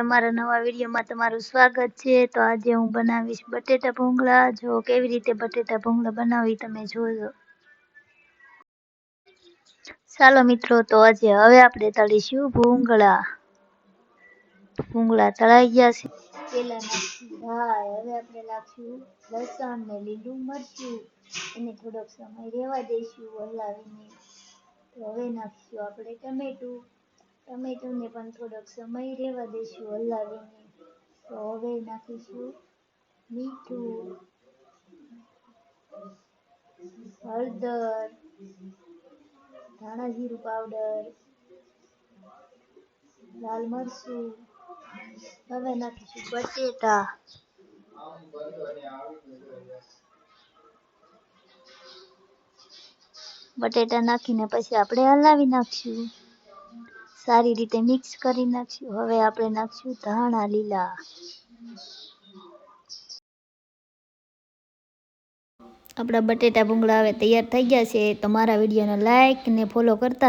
અમારા નવા વિડીયોમાં તમારું સ્વાગત છે। તો આજે હું બનાવીશ બટેટા ભૂંગળા। જો કેવી રીતે બટેટા ભૂંગળા બનાવી તમે જોજો। ચાલો મિત્રો, તો આજે હવે આપણે તળીશું ભૂંગળા। ભૂંગળા તળાઈ ગયા છે। પેલા નાખશું રાઈ, હવે આપણે નાખશું લસણ ને લીલું મરચું, એને થોડોક સમય રહેવા દઈશું હલાવીને। તો હવે નાખશું આપણે ટમેટું, ટમેટુને પણ થોડોક સમય રહેવા દઈશું હલાવીને। તો હવે નાખીશું મીઠું, હળદર, ધાણા જીરું પાવડર, લાલ મરચું। હવે નાખીશું બટેટા, બટેટા નાખીને પછી આપણે હલાવી નાખશું, સારી રીતે મિક્સ કરી નાખશું। હવે આપણે નાખશું ધાણા લીલા। આપણા બટેટા ભૂંગળા હવે તૈયાર થઈ ગયા છે। તો મારા વિડીયોને લાઈક ને ફોલો કરતા